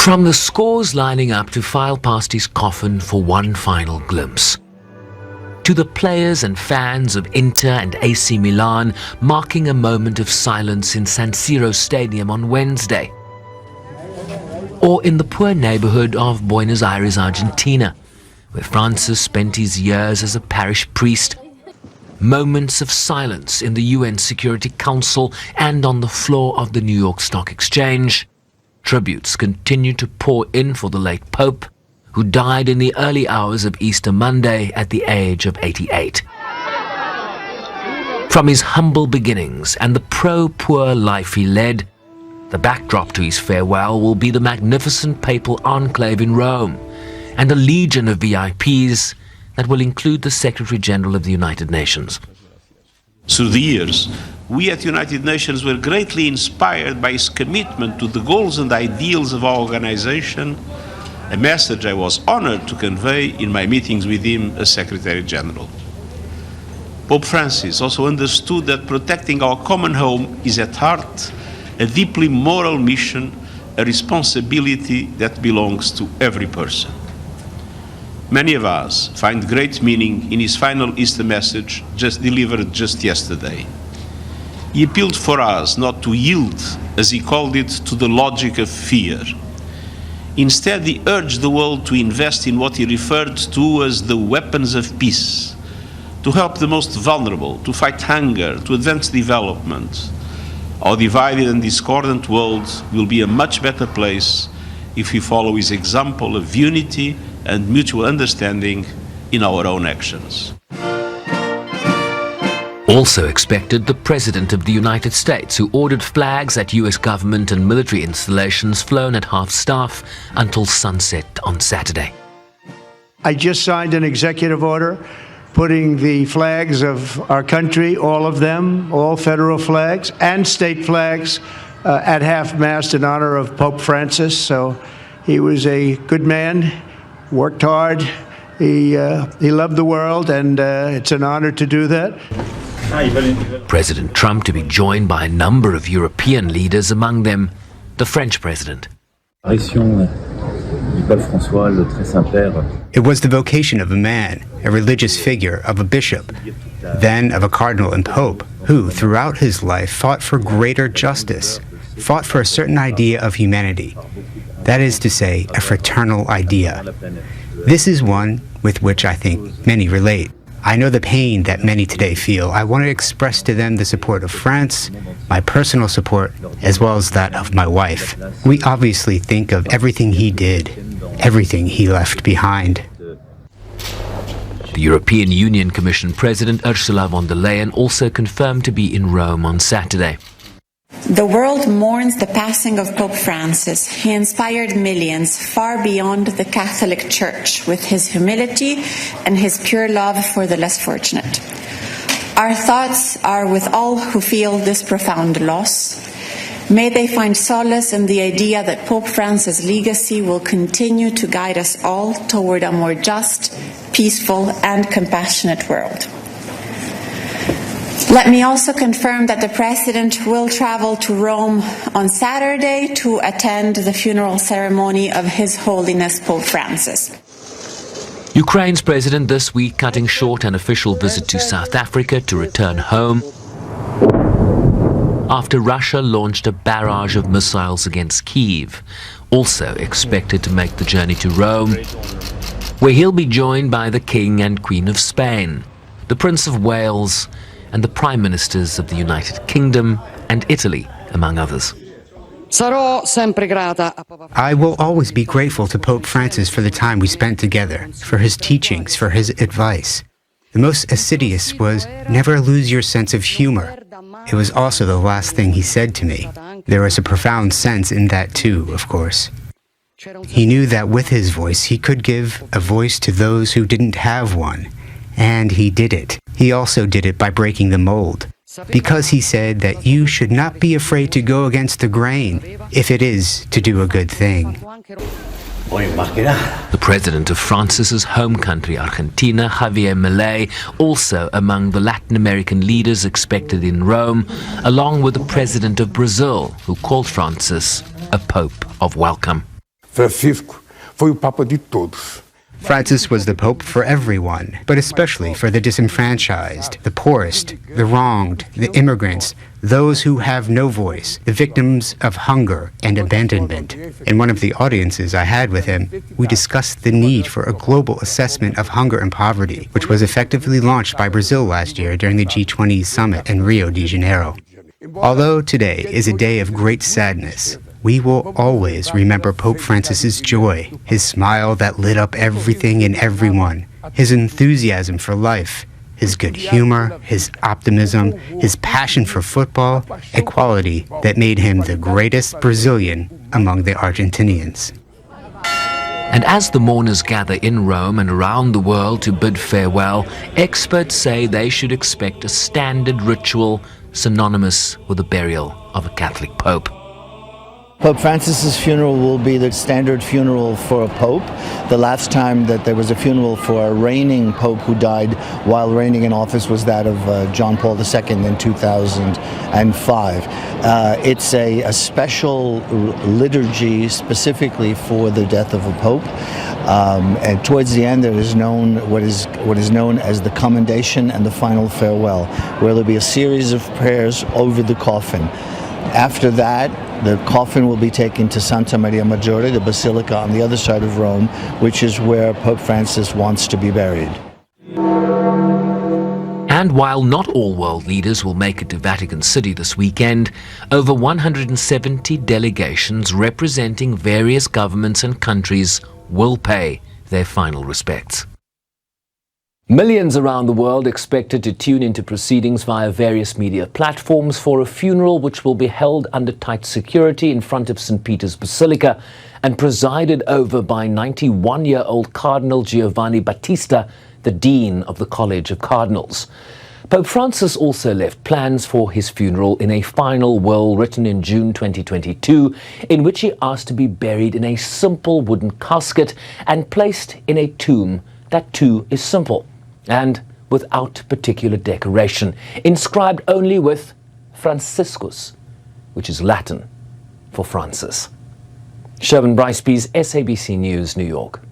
From the scores lining up to file past his coffin for one final glimpse, to the players and fans of Inter and AC Milan marking a moment of silence in San Siro Stadium on Wednesday, or in the poor neighborhood of Buenos Aires, Argentina, where Francis spent his years as a parish priest, moments of silence in the UN Security Council and on the floor of the New York Stock Exchange, tributes continue to pour in for the late Pope, who died in the early hours of Easter Monday at the age of 88. From his humble beginnings and the pro-poor life he led, the backdrop to his farewell will be the magnificent papal enclave in Rome and a legion of VIPs that will include the Secretary General of the United Nations. Through the years, we at the United Nations were greatly inspired by his commitment to the goals and ideals of our organization, a message I was honored to convey in my meetings with him as Secretary General. Pope Francis also understood that protecting our common home is at heart a deeply moral mission, a responsibility that belongs to every person. Many of us find great meaning in his final Easter message delivered just yesterday. He appealed for us not to yield, as he called it, to the logic of fear. Instead, he urged the world to invest in what he referred to as the weapons of peace, to help the most vulnerable, to fight hunger, to advance development. Our divided and discordant world will be a much better place if we follow his example of unity and mutual understanding in our own actions. Also expected, the President of the United States, who ordered flags at US government and military installations flown at half-staff until sunset on Saturday. I just signed an executive order putting the flags of our country, all of them, all federal flags and state flags, at half-mast in honor of Pope Francis. So he was a good man, worked hard, he loved the world, and it's an honor to do that. President Trump to be joined by a number of European leaders, among them the French president. It was the vocation of a man, a religious figure, of a bishop, then of a cardinal and pope, who, throughout his life, fought for greater justice, fought for a certain idea of humanity. That is to say, a fraternal idea. This is one with which I think many relate. I know the pain that many today feel. I want to express to them the support of France, my personal support, as well as that of my wife. We obviously think of everything he did, everything he left behind. The European Union Commission President Ursula von der Leyen also confirmed to be in Rome on Saturday. The world mourns the passing of Pope Francis. He inspired millions far beyond the Catholic Church with his humility and his pure love for the less fortunate. Our thoughts are with all who feel this profound loss. May they find solace in the idea that Pope Francis' legacy will continue to guide us all toward a more just, peaceful, and compassionate world. Let me also confirm that the President will travel to Rome on Saturday to attend the funeral ceremony of His Holiness Pope Francis. Ukraine's president this week cutting short an official visit to South Africa to return home after Russia launched a barrage of missiles against Kyiv, also expected to make the journey to Rome, where he'll be joined by the King and Queen of Spain, the Prince of Wales, and the Prime Ministers of the United Kingdom and Italy, among others. I will always be grateful to Pope Francis for the time we spent together, for his teachings, for his advice. The most assiduous was, never lose your sense of humor. It was also the last thing he said to me. There was a profound sense in that too, of course. He knew that with his voice he could give a voice to those who didn't have one. And he did it. He also did it by breaking the mold. Because he said that you should not be afraid to go against the grain, if it is to do a good thing. The president of Francis's home country, Argentina, Javier Milei, also among the Latin American leaders expected in Rome, along with the president of Brazil, who called Francis a pope of welcome. Francisco foi o Papa de todos. Francis was the Pope for everyone, but especially for the disenfranchised, the poorest, the wronged, the immigrants, those who have no voice, the victims of hunger and abandonment. In one of the audiences I had with him, we discussed the need for a global assessment of hunger and poverty, which was effectively launched by Brazil last year during the G20 summit in Rio de Janeiro. Although today is a day of great sadness, we will always remember Pope Francis's joy, his smile that lit up everything and everyone, his enthusiasm for life, his good humor, his optimism, his passion for football, a quality that made him the greatest Brazilian among the Argentinians. And as the mourners gather in Rome and around the world to bid farewell, experts say they should expect a standard ritual synonymous with the burial of a Catholic pope. Pope Francis's funeral will be the standard funeral for a pope. The last time that there was a funeral for a reigning pope who died while reigning in office was that of John Paul II in 2005. It's a special liturgy specifically for the death of a pope. And towards the end, there is what is known as the commendation and the final farewell, where there'll be a series of prayers over the coffin. After that, the coffin will be taken to Santa Maria Maggiore, the Basilica on the other side of Rome, which is where Pope Francis wants to be buried. And while not all world leaders will make it to Vatican City this weekend, over 170 delegations representing various governments and countries will pay their final respects. Millions around the world expected to tune into proceedings via various media platforms for a funeral which will be held under tight security in front of St. Peter's Basilica and presided over by 91-year-old Cardinal Giovanni Battista, the Dean of the College of Cardinals. Pope Francis also left plans for his funeral in a final will written in June 2022, in which he asked to be buried in a simple wooden casket and placed in a tomb that too is simple and without particular decoration, inscribed only with Franciscus, which is Latin for Francis. Sherwin Bryce-Pease, SABC News, New York.